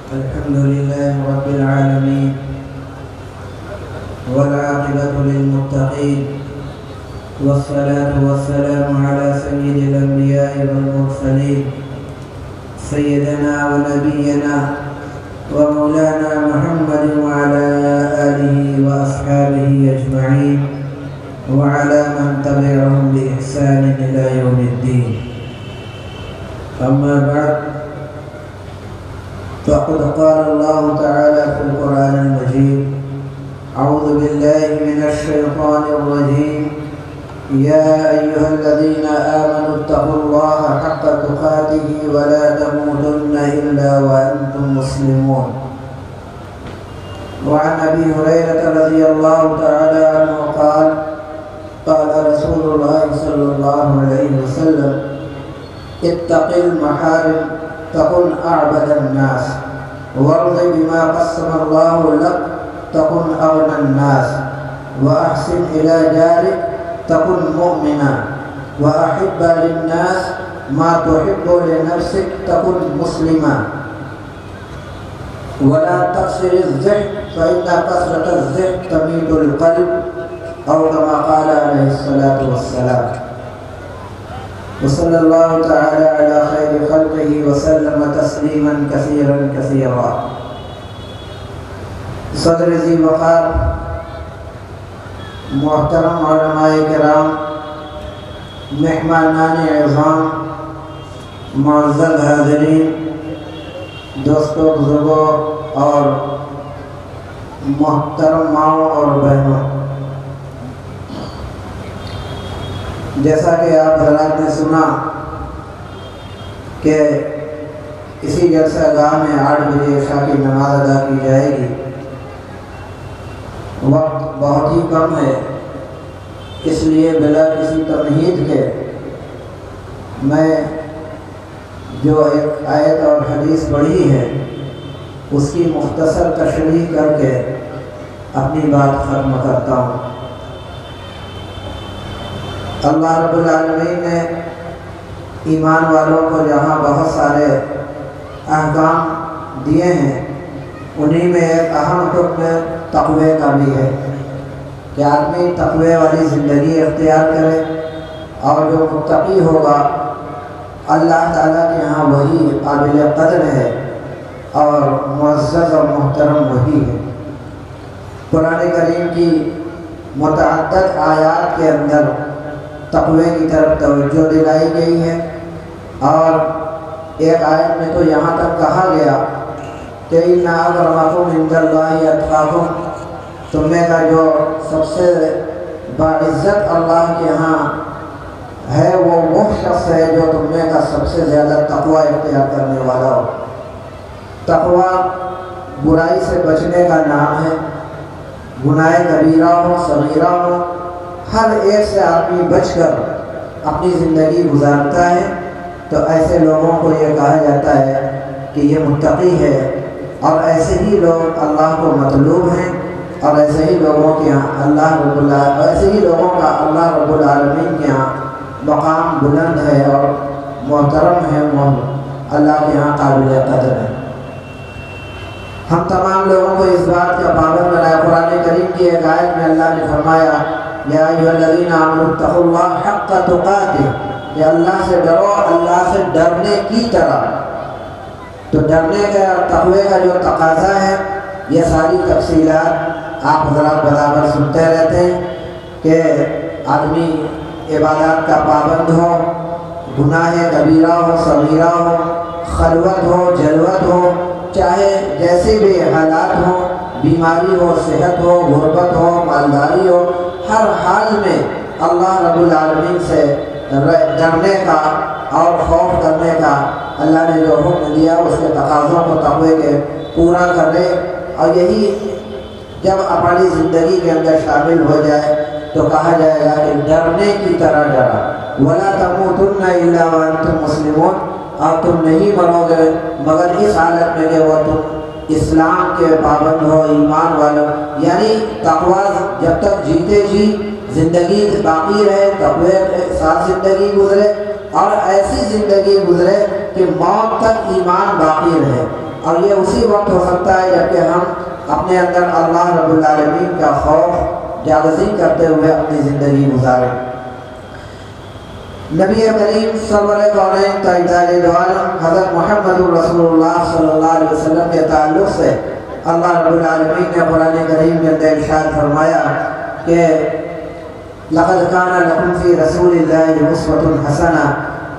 الحمد لله رب العالمين والعاقبة للمتقين والصلاة والسلام على سيد الأنبياء والمرسلين سيدنا ونبينا ومولانا محمد وعلى آله وأصحابه أجمعين وعلى من تبعهم بإحسان إلى يوم الدين. أما بعد، فقد قال الله تعالى في القرآن المجيد: أعوذ بالله من الشيطان الرجيم. يا أيها الذين آمنوا اتقوا الله حق تقاته ولا تموتن إلا وأنتم مسلمون. وعن أبي هريرة رضي الله تعالى عنه قال: قال رسول الله صلى الله عليه وسلم: اتق المحارم تكن أعبد الناس، وارض بما قسم الله لك تكن أغنى الناس، وأحسن إلى جارك تكن مؤمنا، وأحب للناس ما تحب لنفسك تكن مسلما، ولا تكسر الضحك فإن كثرة الضحك تميت القلب، أو كما قال عليه الصلاة والسلام. وصلى الله تعالى على خير خلقه وسلم تسليما كثيرا كثيرا. صدر ذی وقار، محترم علماء کرام، مہمانان اعظام، معزز حاضرین، دوستوں، بزرگوں اور محترم ماؤں اور بہنوں، جیسا کہ آپ حضرات نے سنا کہ اسی جلسہ گاہ میں 8 بجے عشاء کی نماز ادا کی جائے گی. وقت بہت ہی کم ہے، اس لیے بلا کسی تمہید کے میں جو ایک آیت اور حدیث پڑھی ہے اس کی مختصر تشریح کر کے اپنی بات ختم کرتا ہوں. اللہ رب العالمین نے ایمان والوں کو جہاں بہت سارے احکام دیے ہیں، انہی میں ایک اہم حکم تقوی کا بھی ہے کہ آدمی تقوی والی زندگی اختیار کرے، اور جو متقی ہوگا اللہ تعالیٰ کے ہاں وہی قابل قدر ہے اور معزز اور محترم وہی ہے. قرآن کریم کی متعدد آیات کے اندر تقوی کی طرف توجہ دلائی گئی ہے، اور ایک آیت میں تو یہاں تک کہا گیا کہ اِنَّ أَكْرَمَكُمْ عِندَ اللَّهِ أَتْقَاكُمْ، تم میں کا جو سب سے باعزت اللہ کے ہاں ہے وہ شخص ہے جو تم میں کا سب سے زیادہ تقوی اختیار کرنے والا ہو. تقوی برائی سے بچنے کا نام ہے. گناہ کبیرہ ہو صغیرہ ہو، ہر ایک سے آدمی بچ کر اپنی زندگی گزارتا ہے، تو ایسے لوگوں کو یہ کہا جاتا ہے کہ یہ متقی ہے، اور ایسے ہی لوگ اللہ کو مطلوب ہیں، اور ایسے ہی لوگوں کے یہاں ایسے ہی لوگوں کا اللہ رب العالمین کے یہاں مقام بلند ہے اور محترم ہے، اللہ کے یہاں قابل قدر ہے. ہم تمام لوگوں کو اس بات کا پابند بنایا. قرآن کریم کی ایک آیت میں اللہ نے فرمایا: یا ایھا الذین آمنوا اتقوا اللہ حق تقاتہ، کہ اللہ سے ڈرو اللہ سے ڈرنے کی طرح. تو ڈرنے کا اور تقوی کا جو تقاضا ہے، یہ ساری تفصیلات آپ حضرات برابر سنتے رہتے ہیں کہ آدمی عبادات کا پابند ہو، گناہ کبیرہ ہو صغیرہ ہو، خلوت ہو جلوت ہو، چاہے جیسے بھی حالات ہوں، بیماری ہو صحت ہو غربت ہو مالداری ہو، ہر حال میں اللہ رب العالمین سے ڈرنے کا اور خوف کرنے کا اللہ نے جو حکم دیا اس کے تقاضوں کو تقوی کے پورا کرے. اور یہی جب اپنی زندگی کے اندر شامل ہو جائے تو کہا جائے گا کہ ڈرنے کی طرح ڈرا. وَلَا تَمُوتُنَّ إِلَّا وَأَنْتُمْ مُسْلِمُونَ، اور تم نہیں مرو گے مگر اس حالت میں کہ وہ تم اسلام کے پابند ہو، ایمان والوں. یعنی تقوی جب تک جیتے جی زندگی باقی رہے، تقوی کے ساتھ زندگی گزرے، اور ایسی زندگی گزرے کہ موت تک ایمان باقی رہے. اور یہ اسی وقت ہو سکتا ہے جب کہ ہم اپنے اندر اللہ رب العالمین کا خوف جاگزی کرتے ہوئے اپنی زندگی گزاریں۔ نبی کریم صلی اللہ علیہ وسلم حضرت محمد رسول اللہ صلی اللہ علیہ وسلم کے تعلق سے اللہ رب العالمین نے قرآن کریم کے اندر ارشاد فرمایا کہ لقد کان لکم فی رسول اللہ اسوۃ حسنہ،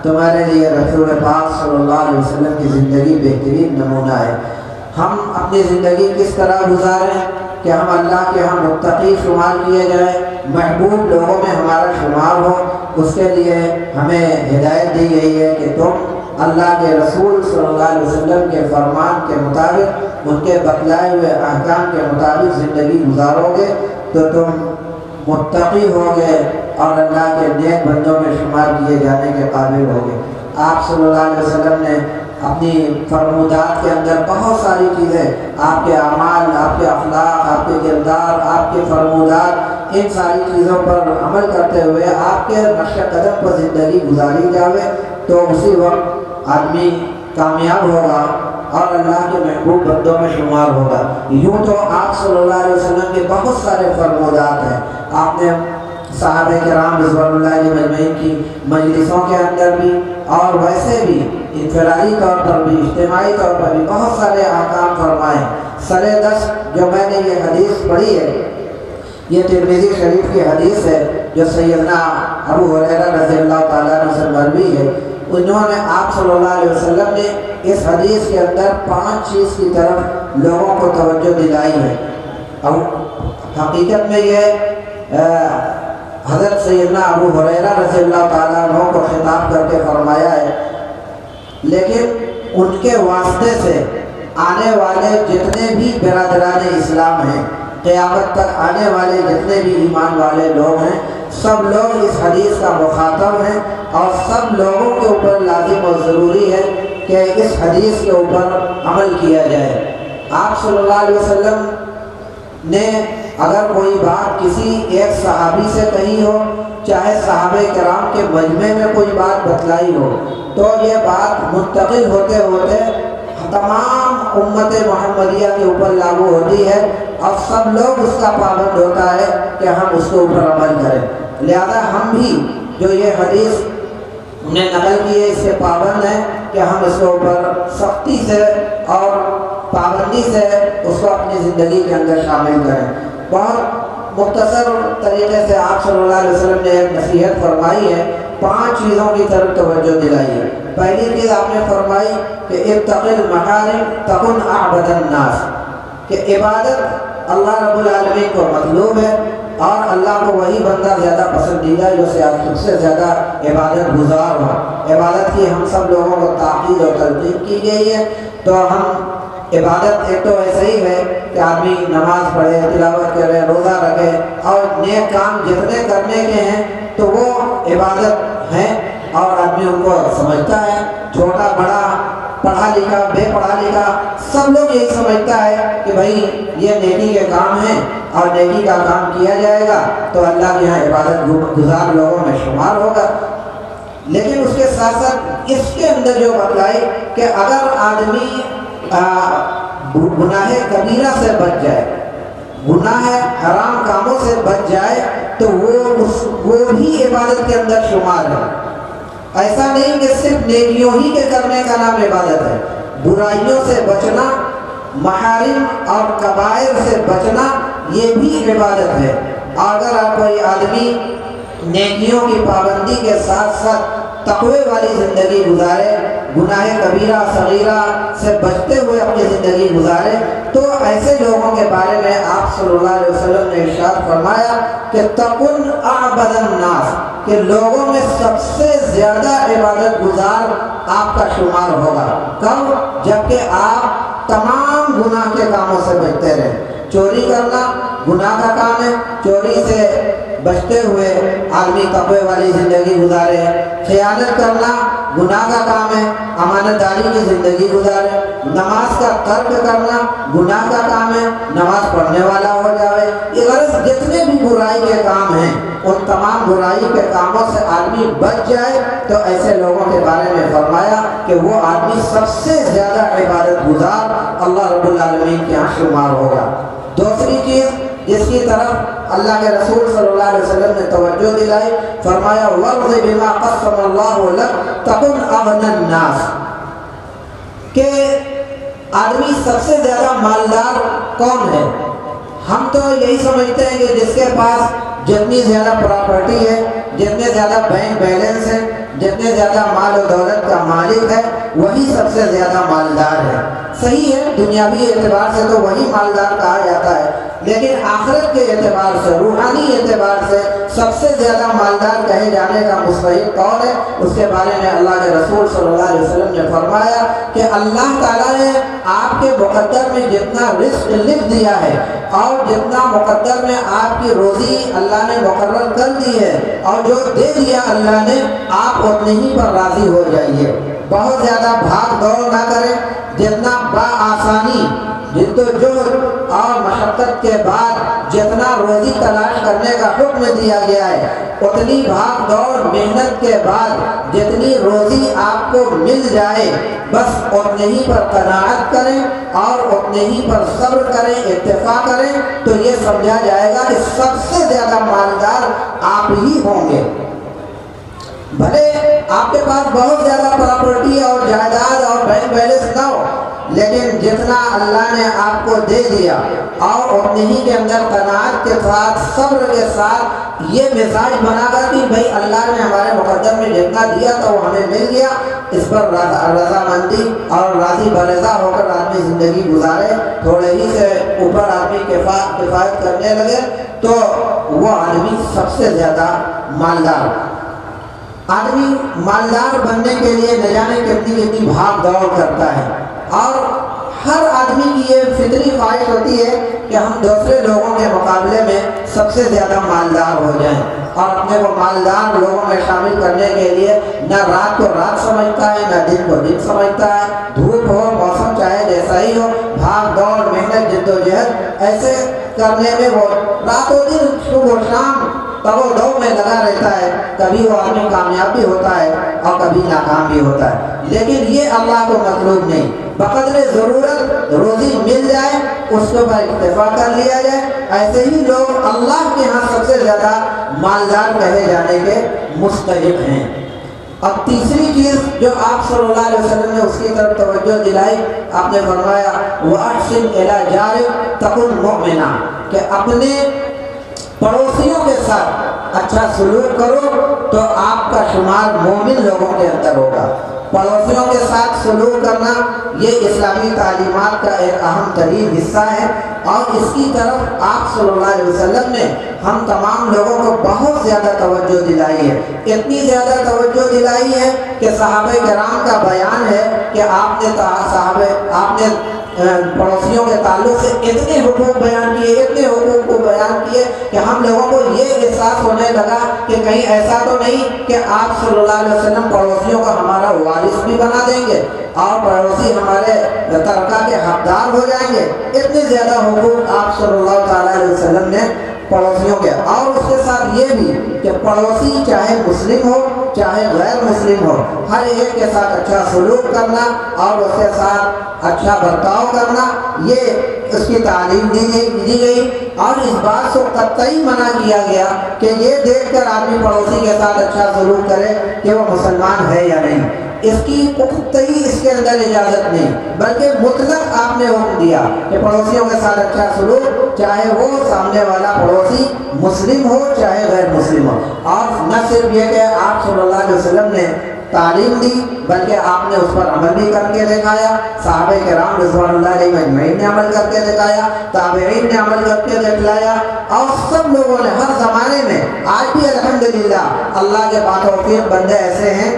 تمہارے لیے رسول پاک صلی اللہ علیہ وسلم کی زندگی بہترین نمونہ ہے۔ ہم اپنی زندگی کس طرح گزاریں کہ ہم اللہ کے ہم متقی شمار کیے جائیں، محبوب لوگوں میں ہمارا شمار ہو، اس کے لیے ہمیں ہدایت دی گئی ہے کہ تم اللہ کے رسول صلی اللہ علیہ وسلم کے فرمان کے مطابق، ان کے بتلائے ہوئے احکام کے مطابق زندگی گزارو گے تو تم متقی ہوگے اور اللہ کے نیک بندوں میں شمار کیے جانے کے قابل ہوگے۔ آپ صلی اللہ علیہ وسلم نے اپنی فرمودات کے اندر بہت ساری چیزیں، آپ کے اعمال، آپ کے اخلاق، آپ کے کردار، آپ کے فرمودات، ان ساری چیزوں پر عمل کرتے ہوئے آپ کے نقش قدم پر زندگی گزاری جاوے تو اسی وقت آدمی کامیاب ہوگا اور اللہ کے محبوب بندوں میں شمار ہوگا۔ یوں تو آپ صلی اللہ علیہ وسلم کے بہت سارے فرمودات ہیں، آپ نے صحابہ کرام رضوان اللہ علیہ مجمعین کی مجلسوں کے اندر بھی اور ویسے بھی انفرادی طور پر بھی اجتماعی طور پر بھی بہت سارے احکام فرمائے۔ سرِ دست جو میں نے یہ حدیث پڑھی ہے، یہ ترمذی شریف کی حدیث ہے جو سیدنا ابو ہریرہ رضی اللہ تعالیٰ عنہ سے مروی ہے۔ انہوں نے آپ صلی اللہ علیہ وسلم نے اس حدیث کے اندر 5 چیز کی طرف لوگوں کو توجہ دلائی ہے، اور حقیقت میں یہ حضرت سیدنا ابو ہریرہ رضی اللہ تعالیٰ عنہ کو خطاب کر کے فرمایا ہے، لیکن ان کے واسطے سے آنے والے جتنے بھی برادران اسلام ہیں، قیامت تک آنے والے جتنے بھی ایمان والے لوگ ہیں، سب لوگ اس حدیث کا مخاطب ہیں اور سب لوگوں کے اوپر لازم اور ضروری ہے کہ اس حدیث کے اوپر عمل کیا جائے۔ آپ صلی اللہ علیہ وسلم نے اگر کوئی بات کسی ایک صحابی سے کہی ہو، چاہے صحابہ کرام کے مجمع میں کوئی بات بتلائی ہو، تو یہ بات منتقل ہوتے ہوتے تمام امت محمدیہ کے اوپر لاگو ہوتی ہے اور سب لوگ اس کا پابند ہوتا ہے کہ ہم اس کے اوپر عمل کریں۔ لہذا ہم بھی جو یہ حدیث نے نقل کی ہے اس سے پابند ہیں کہ ہم اس کے اوپر سختی سے اور پابندی سے اس کو اپنی زندگی کے اندر شامل کریں۔ بہت مختصر طریقے سے آپ صلی اللہ علیہ وسلم نے ایک نصیحت فرمائی ہے، 5 چیزوں کی طرف توجہ دلائی ہے۔ پہلی چیز آپ نے فرمائی کہ اتق المحارم تکن اعبد الناس، کہ عبادت اللہ رب العالمین کو مطلوب ہے اور اللہ کو وہی بندہ زیادہ پسندیدہ جو سب سے زیادہ عبادت گزار ہو۔ عبادت کی ہم سب لوگوں کو تاکید اور تلقین کی گئی ہے، تو ہم عبادت ایک تو ایسے ہی ہے کہ آدمی نماز پڑھے، تلاوت کرے، روزہ رکھے اور نیک کام جتنے کرنے کے ہیں تو وہ عبادت ہیں اور آدمی ان کو سمجھتا ہے، چھوٹا بڑا، پڑھا لکھا بے پڑھا لکھا، سب لوگ یہی سمجھتا ہے کہ بھائی یہ نیکی کے کام ہیں اور نیکی کا کام کیا جائے گا تو اللہ کے یہاں عبادت گزار لوگوں میں شمار ہوگا۔ لیکن اس کے ساتھ ساتھ اس کے اندر جو بتلائی کہ اگر آدمی گناہ کبیرہ سے بچ جائے، گناہ حرام کاموں سے بچ جائے تو وہ بھی عبادت کے اندر شمار ہے۔ ایسا نہیں کہ صرف نیکیوں ہی کے کرنے کا نام عبادت ہے، برائیوں سے بچنا، محارم اور کبائر سے بچنا یہ بھی عبادت ہے۔ اگر کوئی آدمی نیکیوں کی پابندی کے ساتھ ساتھ تقوی والی زندگی گزارے، گناہ کبیرہ صغیرہ سے بچتے ہوئے اپنی زندگی گزارے، تو ایسے لوگوں کے بارے میں آپ صلی اللہ علیہ وسلم نے ارشاد فرمایا کہ تکن اعبد الناس، کہ لوگوں میں سب سے زیادہ عبادت گزار آپ کا شمار ہوگا۔ کب؟ جبکہ آپ تمام گناہ کے کاموں سے بچتے رہیں۔ چوری کرنا گناہ کا کام ہے، چوری سے بچتے ہوئے آدمی تقوی والی زندگی گزارے۔ خیانت کرنا گناہ کا کام ہے، امانت داری کی زندگی گزارے۔ نماز کا ترک کرنا گناہ کا کام ہے، نماز پڑھنے والا ہو جائے۔ یہ غرض جتنے بھی برائی کے کام ہیں ان تمام برائی کے کاموں سے آدمی بچ جائے تو ایسے لوگوں کے بارے میں فرمایا کہ وہ آدمی سب سے زیادہ عبادت گزار اللہ رب العالمین کے یہاں شمار ہوگا۔ دوسری چیز جس کی طرف اللہ کے رسول صلی اللہ علیہ وسلم نے توجہ دلائی، فرمایا وَرْضِ بِمَا قَسَّمَ اللَّهُ لَكَ تَكُنْ أَغْنَى النَّاسِ، کہ آدمی سب سے زیادہ مالدار کون ہے؟ ہم تو یہی سمجھتے ہیں کہ جس کے پاس جتنی زیادہ پراپرٹی ہے، جتنے زیادہ بینک بیلنس ہے، جتنے زیادہ مال و دولت کا مالک ہے وہی سب سے زیادہ مالدار ہے۔ صحیح ہے، دنیاوی اعتبار سے تو وہی مالدار کہا جاتا ہے، لیکن آخرت کے اعتبار سے، روحانی اعتبار سے سب سے زیادہ مالدار کہے جانے کا مستحق کون ہے؟ اس کے بارے میں اللہ کے رسول صلی اللہ علیہ وسلم نے فرمایا کہ اللہ تعالیٰ نے آپ کے مقدر میں جتنا رزق لکھ دیا ہے اور جتنا مقدر میں آپ کی روزی اللہ نے مقرر کر دی ہے اور جو دے دیا اللہ نے، آپ اتنے ہی پر راضی ہو جائیے۔ بہت زیادہ بھاگ دوڑ نہ کریں، جتنا بآسانی جدوجہد اور مشقت کے بعد جتنا روزی تلاش کرنے کا حکم دیا گیا ہے، اتنی بھاگ دوڑ محنت کے بعد جتنی روزی آپ کو مل جائے بس اتنے ہی پر قناعت کریں اور اتنے ہی پر صبر کریں، اکتفا کریں، تو یہ سمجھا جائے گا کہ سب سے زیادہ مالدار آپ ہی ہوں گے۔ بھلے آپ کے پاس بہت زیادہ پراپرٹی اور جائیداد اور بینک بیلنس نہ ہو، لیکن جتنا اللہ نے آپ کو دے دیا اور اتنے ہی کے اندر قناعت کے ساتھ، صبر کے ساتھ یہ مزاج بنا کر کہ بھئی اللہ نے ہمارے مقدر میں جتنا دیا تو وہ ہمیں مل گیا، اس پر رضامندی اور راضی برضا ہو کر آدمی زندگی گزارے، تھوڑے ہی سے اوپر آدمی کفایت کرنے لگے تو وہ آدمی سب سے زیادہ مالدار۔ آدمی مالدار بننے کے لیے نہ جانے کتنی بھاگ دوڑ کرتا ہے، اور ہر آدمی کی یہ فطری خواہش ہوتی ہے کہ ہم دوسرے لوگوں کے مقابلے میں سب سے زیادہ مالدار ہو جائیں، اور اپنے کو مالدار لوگوں میں شامل کرنے کے لیے نہ رات کو رات سمجھتا ہے نہ دن کو دن سمجھتا ہے، دھوپ ہو موسم چاہے جیسا ہی ہو، بھاگ دوڑ محنت جدوجہد ایسے کرنے میں وہ راتوں دن صبح و شام دو میں لگا رہتا ہے، کبھی وہ آدمی کامیاب بھی ہوتا ہے اور کبھی ناکام بھی ہوتا ہے، لیکن یہ اللہ کو مطلوب نہیں، بقدر ضرورت روزی مل جائے اس کے اوپر اکتفا کر لیا جائے۔ ایسے ہی لوگ اللہ کے ہاں سب سے زیادہ مالدار کہے جانے کے مستحق ہیں۔ اب تیسری چیز جو آپ صلی اللہ علیہ وسلم نے اس کی طرف توجہ دلائی، آپ نے فرمایا وَأَحْسِنْ إِلَىٰ جَارِكَ تَكُنْ مُؤْمِنًا، کہ اپنے پڑوسیوں کے ساتھ اچھا سلوک کرو تو آپ کا شمار مومن لوگوں کے اندر ہوگا۔ پڑوسیوں کے ساتھ سلوک کرنا یہ اسلامی تعلیمات کا ایک اہم ترین حصہ ہے، اور اس کی طرف آپ صلی اللہ علیہ وسلم نے ہم تمام لوگوں کو بہت زیادہ توجہ دلائی ہے، اتنی زیادہ توجہ دلائی ہے کہ صحابہ کرام کا بیان ہے کہ آپ نے پڑوسیوں کے تعلق سے اتنے حقوق بیان کیے، اتنے حقوق کو بیان کیے کہ ہم لوگوں کو یہ احساس ہونے لگا کہ کہیں ایسا تو نہیں کہ آپ صلی اللہ علیہ وسلم پڑوسیوں کا ہمارا وارث بھی بنا دیں گے اور پڑوسی ہمارے ترکہ کے حقدار ہو جائیں گے۔ اتنے زیادہ حقوق آپ صلی اللہ تعالیٰ علیہ وسلم نے پڑوسیوں کے، اور اس کے ساتھ یہ بھی کہ پڑوسی چاہے مسلم ہو چاہے غیر مسلم ہو، ہر ایک کے ساتھ اچھا سلوک کرنا اور اس کے ساتھ اچھا برتاؤ کرنا، یہ اس کی تعلیم دی گئی، اور اس بات سے قطعی منع کیا گیا کہ یہ دیکھ کر آدمی پڑوسی کے ساتھ اچھا سلوک کرے کہ وہ مسلمان ہے یا نہیں، اس کی قطعی اس کے اندر اجازت نہیں، بلکہ مطلق آپ نے حکم دیا کہ پڑوسیوں کے ساتھ اچھا سلوک، چاہے وہ سامنے والا پڑوسی مسلم ہو چاہے غیر مسلم ہو۔ اور نہ صرف یہ کہ آپ صلی اللہ علیہ وسلم نے تعلیم دی بلکہ آپ نے اس پر عمل بھی کر کے دکھایا، صحابہ کرام رضوان اللہ علیہ اجمعین نے عمل کر کے دکھایا، تابعین نے عمل کر کے دکھلایا، اور سب لوگوں نے ہر زمانے میں، آج بھی الحمدللہ اللہ کے باتوفیق بندے ایسے ہیں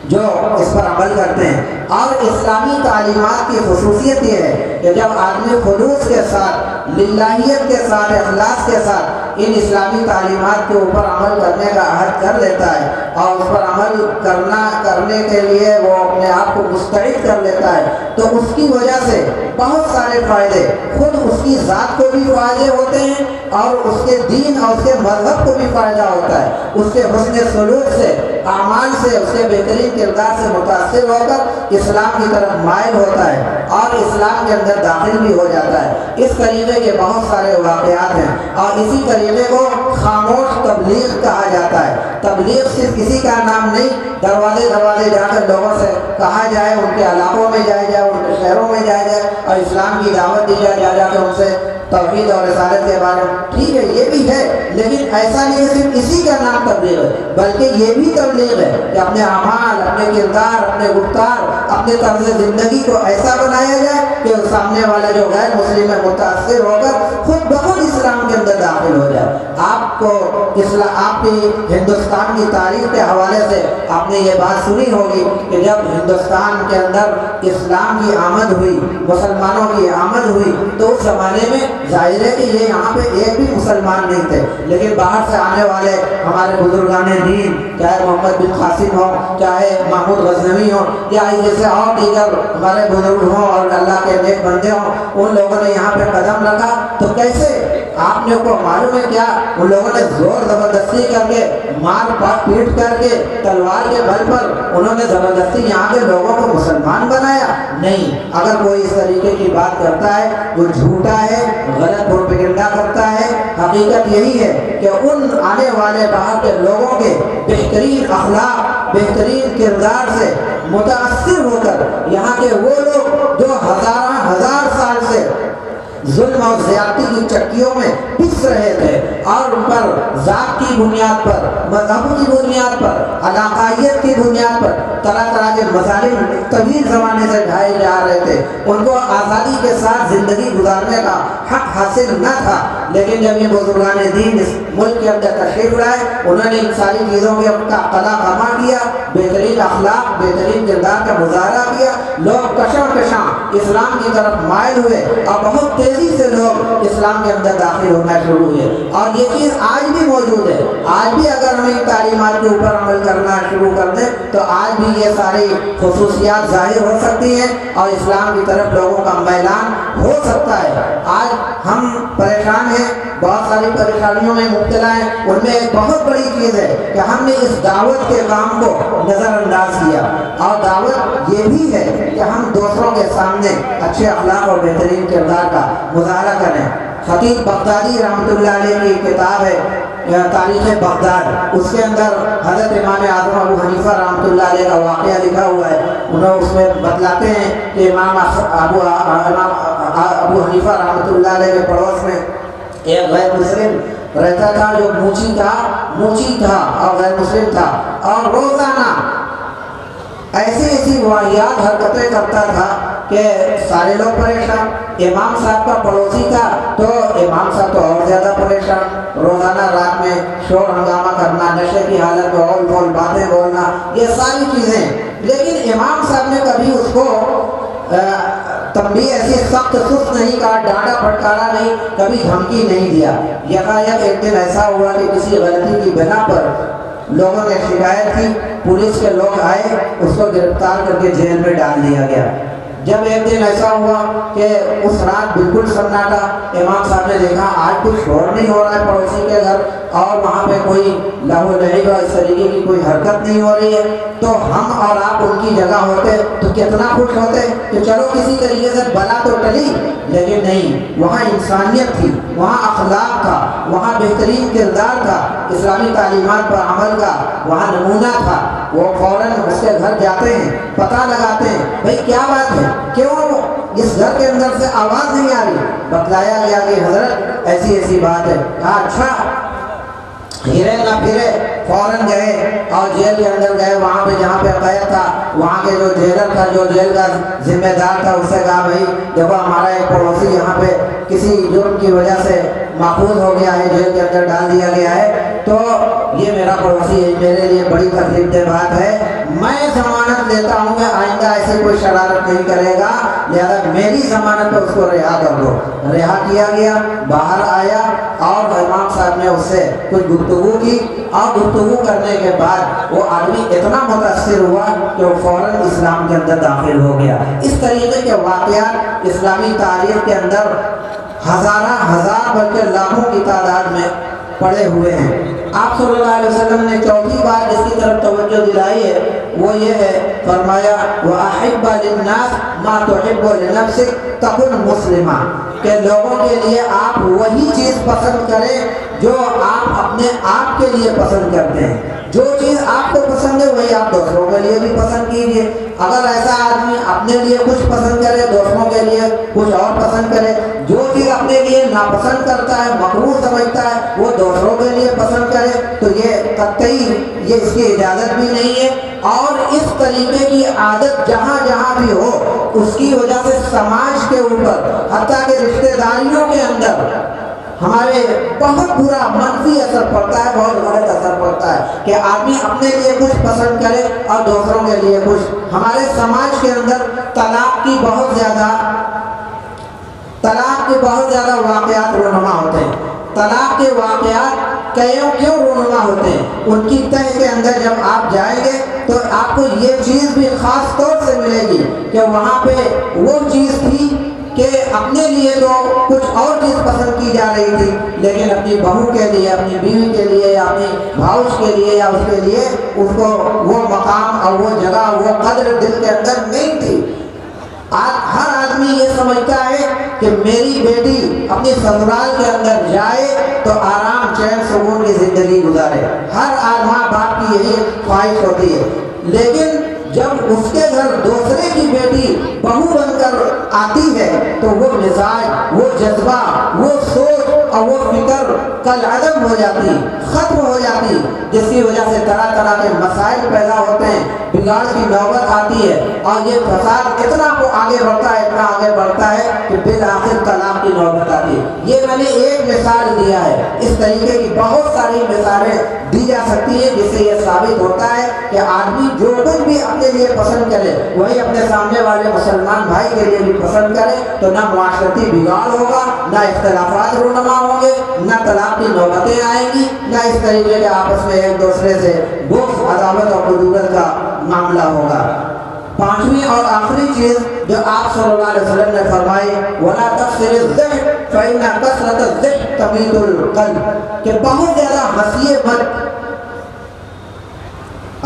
جو اس پر عمل کرتے ہیں۔ اور اسلامی تعلیمات کی خصوصیت یہ ہے کہ جب آدمی خلوص کے ساتھ، للہیت کے ساتھ، اخلاص کے ساتھ ان اسلامی تعلیمات کے اوپر عمل کرنے کا عہد کر لیتا ہے اور اس پر عمل کرنے کے لیے وہ اپنے آپ کو مستعد کر لیتا ہے، تو اس کی وجہ سے بہت سارے فائدے، خود اس کی ذات کو بھی فائدے ہوتے ہیں اور اس کے دین اور اس کے مذہب کو بھی فائدہ ہوتا ہے، اس کے حسن سلوک سے، اعمال سے، اس کے بہترین کردار سے متاثر ہو کر اسلام کی طرف مائل ہوتا ہے اور اسلام کے اندر داخل بھی ہو جاتا ہے۔ اس طریقے کے بہت سارے واقعات ہیں اور اسی طریقے کو خاموش تبلیغ کہا جاتا ہے۔ تبلیغ صرف کسی کا نام نہیں، دروازے دروازے جا کر لوگوں سے کہا جائے، ان کے علاقوں میں جایا جائے، ان کے شہروں میں جایا جائے اور اسلام کی دعوت دی جائے، جا کے ان سے توحید اور رسالت کے بارے میں، ٹھیک ہے یہ بھی ہے، لیکن ایسا نہیں ہے صرف اسی کا نام تبلیغ ہے، بلکہ یہ بھی تبلیغ ہے کہ اپنے اعمال، اپنے کردار، اپنے گفتار، اپنے طرز زندگی کو ایسا بنایا جائے کہ سامنے والا جو غیر مسلم ہے متاثر ہو کر خود بخود اسلام کے اندر داخل ہو جائے۔ آپ کو آپ کی ہندوستان کی تاریخ کے حوالے سے آپ نے یہ بات سنی ہوگی کہ جب ہندوستان کے اندر اسلام کی آمد ہوئی، مسلمانوں کی آمد ہوئی، تو اس زمانے میں ظاہر ہے کہ یہ یہاں پہ ایک بھی مسلمان نہیں تھے، لیکن باہر سے آنے والے ہمارے بزرگان دین، چاہے محمد بن قاسم ہو، چاہے محمود غزنوی ہو، یا جیسے اور دیگر ہمارے بزرگ ہوں اور اللہ کے نیک بندے ہوں، ان لوگوں نے یہاں پہ قدم رکھا تو کیسے آپ نے کو معلوم ہے کیا ان لوگوں نے زور زبردستی کر کے، مار پیٹ کر کے، تلوار کے بل پر انہوں نے زبردستی یہاں کے لوگوں کو مسلمان بنایا؟ نہیں۔ اگر کوئی اس طریقے کی بات کرتا ہے وہ جھوٹا ہے، غلط پروپیگنڈا کرتا ہے۔ حقیقت یہی ہے کہ ان آنے والے باہر کے لوگوں کے بہترین اخلاق، بہترین کردار سے متاثر ہو کر یہاں کے وہ لوگ جو ہزار سال سے ظلم اور زیادتی کی چکیوں میں پس رہے تھے اور ان پر ذات کی بنیاد پر، مذہب کی بنیاد پر، علاقائیت کی بنیاد پر طرح طرح کے مظالم طویل زمانے سے ڈھائے جا رہے تھے، ان کو آزادی کے ساتھ زندگی گزارنے کا حق حاصل نہ تھا، لیکن جب یہ بزرگان دین اس ملک کے اندر تشریف لائے، انہوں نے ان ساری چیزوں کے قلع کما کیا، بہترین اخلاق، بہترین کردار کا مظاہرہ کیا، لوگ کشاں کشاں اسلام کی طرف مائل ہوئے اور بہت تیزی سے لوگ اسلام کے اندر داخل ہونا شروع ہوئے، اور یہ چیز آج بھی موجود ہے۔ آج بھی اگر ہم ان تعلیمات کے اوپر عمل کرنا شروع کر دیں تو آج بھی یہ ساری خصوصیات ظاہر ہو سکتی ہیں اور اسلام کی طرف لوگوں کا میلان ہو سکتا ہے۔ آج ہم پریشان ہیں، بہت ساری پریشانیوں میں مبتلا ہیں، ان میں ایک بہت بڑی چیز ہے کہ ہم نے اس دعوت کے کام کو نظر انداز کیا، اور دعوت یہ بھی ہے کہ ہم دوسروں کے سامنے اچھے اخلاق اور بہترین کردار کا مظاہرہ کریں۔ خطیب بغدادی رحمۃ اللہ علیہ کی کتاب ہے تاریخ بغداد، اس کے اندر حضرت امام اعظم ابو حنیفہ رحمۃ اللہ علیہ کا واقعہ لکھا ہوا ہے۔ انہوں اس میں بتلاتے ہیں کہ امام ابو حنیفہ رحمۃ اللہ علیہ کے پڑوس میں ایک غیر مسلم رہتا تھا جو موچی تھا اور غیر مسلم تھا، اور روزانہ ایسی واحد حرکتیں کرتا تھا کہ سارے لوگ پریشان۔ امام صاحب کا پڑوسی تھا تو امام صاحب تو اور زیادہ پریشان، روزانہ رات میں شور ہنگامہ کرنا، نشے کی حالت میں اول بول باتیں بولنا، یہ ساری چیزیں، لیکن امام صاحب نے کبھی اس کو تنبیہ ایسی سخت سست نہیں کہا، ڈانٹا پھٹکارا نہیں، کبھی دھمکی نہیں دیا۔ یکایک ایک دن ایسا ہوا کہ کسی غلطی کی بنا پر لوگوں نے شکایت کی، پولیس کے لوگ آئے، اس کو گرفتار کر کے جیل میں ڈال دیا گیا۔ جب ایک دن ایسا ہوا کہ اس رات بالکل سناٹا، امام صاحب نے دیکھا آج کچھ شور نہیں ہو رہا ہے پڑوسی کے گھر، اور وہاں پہ کوئی لہو لہب اس طریقے کی کوئی حرکت نہیں ہو رہی ہے، تو ہم اور آپ ان کی جگہ ہوتے تو کتنا خوش ہوتے کہ چلو کسی طریقے سے بلا تو ٹلی، لیکن نہیں، وہاں انسانیت تھی، وہاں اخلاق تھا، وہاں بہترین کردار تھا، اسلامی تعلیمات پر عمل کا وہاں نمونہ تھا۔ وہ فوراً اس کے گھر جاتے ہیں، پتہ لگاتے ہیں بھائی کیا بات ہے، کیوں اس گھر کے اندر سے آواز نہیں آ رہی؟ بتلایا گیا کہ حضرت ایسی بات ہے۔ کہا اچھا، ہرے نہ پھرے، فوراً گئے اور جیل کے اندر گئے، وہاں پہ جہاں پہ قید تھا، وہاں کے جو جیلر تھا، جو جیل کا ذمہ دار تھا، اس سے کہا بھائی دیکھو ہمارا ایک پڑوسی یہاں پہ کسی جرم کی وجہ سے ماخوذ ہو گیا ہے، جیل کے اندر ڈال دیا گیا ہے، تو یہ میرا پڑوسی ہے، میرے لیے بڑی تکلیف دہ بات ہے، میں ضمانت لیتا ہوں کہ آئندہ ایسی کوئی شرارت نہیں کرے گا، لہذا میری ضمانت پہ اس کو رہا کر دو۔ رہا کیا گیا، باہر آیا اور امام صاحب نے اس سے کچھ گفتگو کی، اور گفتگو کرنے کے بعد وہ آدمی اتنا متاثر ہوا کہ وہ فوراً اسلام کے اندر داخل ہو گیا۔ اس طریقے کے واقعات اسلامی تاریخ کے اندر ہزار بلکہ لاکھوں کی تعداد میں پڑے ہوئے ہیں۔ آپ صلی اللہ علیہ وسلم نے چوتھی بار جس کی طرف توجہ دلائی ہے وہ یہ ہے، فرمایا وَأَحِبَّ لِلنَّاسِ مَا تُحِبُّ لِنَفْسِكَ تَكُنْ مُسْلِمًا، کہ لوگوں کے لیے آپ وہی چیز پسند کریں جو آپ اپنے آپ کے لیے پسند کرتے ہیں۔ جو چیز آپ کو پسند ہے وہی آپ دوسروں کے لیے بھی پسند کیجیے۔ اگر ایسا آدمی اپنے لیے کچھ پسند کرے، دوسروں کے لیے کچھ اور پسند کرے، جو چیز اپنے لیے ناپسند کرتا ہے، مکروہ سمجھتا ہے، وہ دوسروں کے لیے پسند کرے، تو یہ قطعی یہ اس کی اجازت بھی نہیں ہے۔ اور اس طریقے کی عادت جہاں جہاں بھی ہو، اس کی وجہ سے سماج کے اوپر، حتیٰ کہ رشتہ داریوں کے اندر ہمارے بہت برا منفی اثر پڑتا ہے، بہت غلط اثر پڑتا ہے کہ آدمی اپنے لیے کچھ پسند کرے اور دوسروں کے لیے کچھ۔ ہمارے سماج کے اندر طلاق کے بہت زیادہ واقعات رونما ہوتے ہیں۔ طلاق کے واقعات کیوں رونما ہوتے ہیں؟ ان کی تہ کے اندر جب آپ جائیں گے تو آپ کو یہ چیز بھی خاص طور سے ملے گی کہ وہاں پہ وہ چیز تھی کہ اپنے لیے تو کچھ اور چیز پسند کی جا رہی تھی، لیکن اپنی بہو کے لیے، اپنی بیوی کے لیے، یا اپنی بھاؤش کے لیے، یا اس کے لیے اس کو وہ مقام اور وہ جگہ، وہ قدر دل کے اندر نہیں تھی۔ ہر آدمی یہ سمجھتا ہے کہ میری بیٹی اپنی سسرال کے اندر جائے تو آرام چین سکون کی زندگی گزارے، ہر ماں باپ کی یہی خواہش ہوتی ہے۔ لیکن جب اس کے گھر دوسرے کی بیٹی بہو بن کر آتی ہے تو وہ مزاج، وہ جذبہ، وہ سوچ اور وہ فکر کالعدم ہو جاتی، ختم ہو جاتی، جس کی وجہ سے طرح طرح کے مسائل پیدا ہوتے ہیں، بگاڑ کی نوبت آتی ہے، اور یہ فساد اتنا آگے بڑھتا ہے کہ بالآخر طلاق کی نوبت آتی ہے۔ یہ میں نے ایک مثال دیا ہے، اس طریقے کی بہت ساری مثالیں دی جا سکتی ہیں جس سے یہ ثابت ہوتا ہے کہ آدمی جو کچھ بھی اپنے لیے پسند کرے وہی اپنے سامنے والے مسلمان بھائی کے لیے بھی پسند کرے، تو نہ معاشرتی بگاڑ ہوگا، نہ اختلافات رونما ہوں گے، نہ طلاق کی نوبتیں آئیں گی، نہ اس طریقے کے آپس میں ایک دوسرے سے بغض، عداوت اور خدورت کا معاملہ ہوگا۔ پانچویں اور آخری چیز جو آپ صلی اللہ علیہ وسلم نے فرمائی، وَلَا تَكْثِرِ الضِّحْكَ فَإِنَّ كَثْرَةَ الضِّحْكِ تَمِيتُ الْقَلْبَ، کہ بہت زیادہ ہنسیے مت۔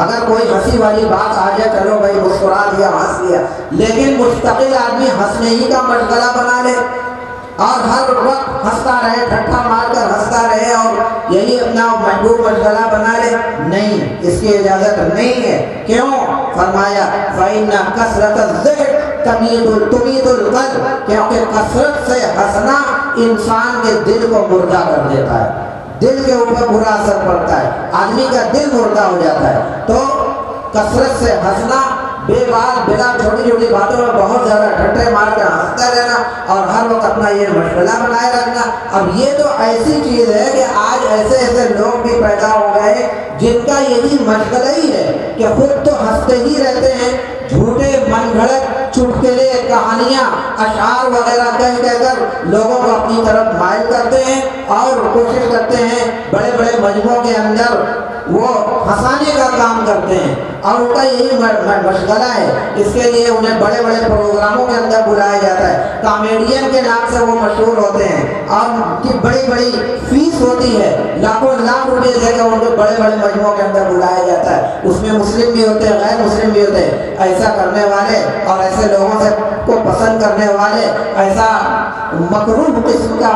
اگر کوئی ہنسی والی بات آ جائے، چلو بھائی مسکرا دیا، ہنس لیا، لیکن مستقل آدمی ہنسنے ہی کا مشغلہ بنا لے اور ہر وقت ہنستا رہے، ٹھٹھا مار کر ہنستا رہے اور یہی اپنا محبوب مشغلہ بنا لے، نہیں، اس کی اجازت نہیں ہے۔ کیوں؟ فرمایا فَإِنَّ كَثْرَةَ الضِّحْكِ تُمِيتُ الْقَلْبَ، کیونکہ کثرت سے ہنسنا انسان کے دل کو مردہ کر دیتا ہے، دل کے اوپر برا اثر پڑتا ہے، آدمی کا دل مردہ ہو جاتا ہے۔ تو کثرت سے ہنسنا، بے بات بلا چھوٹی چھوٹی باتوں میں بہت زیادہ ٹھٹے مار کر ہنستا رہنا اور ہر وقت اپنا یہ مشغلہ بنائے رکھنا، اب یہ تو ایسی چیز ہے کہ آج ایسے لوگ بھی پیدا ہو گئے جن کا یہی مشغلہ ہی ہے کہ خود تو ہنستے ہی رہتے ہیں، جھوٹے من گھڑت چٹکلے، کہانیاں، اشعار وغیرہ کہہ کر لوگوں کو اپنی طرف مائل کرتے ہیں اور کوشش کرتے ہیں بڑے بڑے مجموعوں کے اندر وہ ہنسانے کا کام کرتے ہیں، اور ان کا یہی مشغلہ ہے۔ اس کے لیے انہیں بڑے بڑے پروگراموں کے اندر بلایا جاتا ہے، کامیڈین کے نام سے وہ مشہور ہوتے ہیں، اور ان کی بڑی بڑی فیس ہوتی ہے، لاکھوں لاکھ روپے دے کر ان کو بڑے بڑے مجموعوں کے اندر بلایا جاتا ہے۔ اس میں مسلم بھی ہوتے ہیں، غیر مسلم بھی ہوتے ہیں۔ ایسا کرنے والے اور ایسے لوگوں سے کو پسند کرنے والے، ایسا مکروہ قسم کا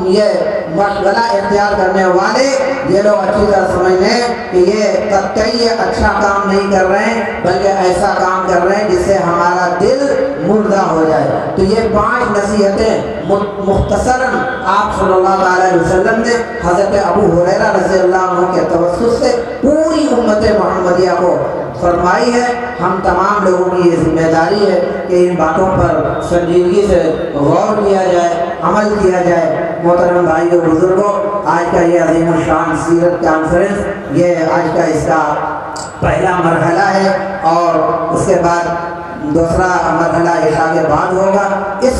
یہ مشغلہ اختیار کرنے والے، یہ لوگ اچھی طرح سمجھ لیں کہ یہ قطعی اچھا کام نہیں کر رہے ہیں، بلکہ ایسا کام کر رہے ہیں جس سے ہمارا دل مردہ ہو جائے۔ تو یہ 5 نصیحتیں مختصراً آپ صلی اللہ علیہ وسلم نے حضرت ابو ہریرہ رضی اللہ عنہ کے توسط سے پوری امت محمدیہ کو فرمائی ہے۔ ہم تمام لوگوں کی یہ ذمہ داری ہے کہ ان باتوں پر سنجیدگی سے غور کیا جائے، عمل کیا جائے۔ محترم بھائیو بزرگوں، آج کا یہ عظیم الشان سیرت کانفرنس، یہ آج کا اس کا پہلا مرحلہ ہے، اور اس کے بعد دوسرا مرحلہ عشاء کے بعد ہوگا۔ اس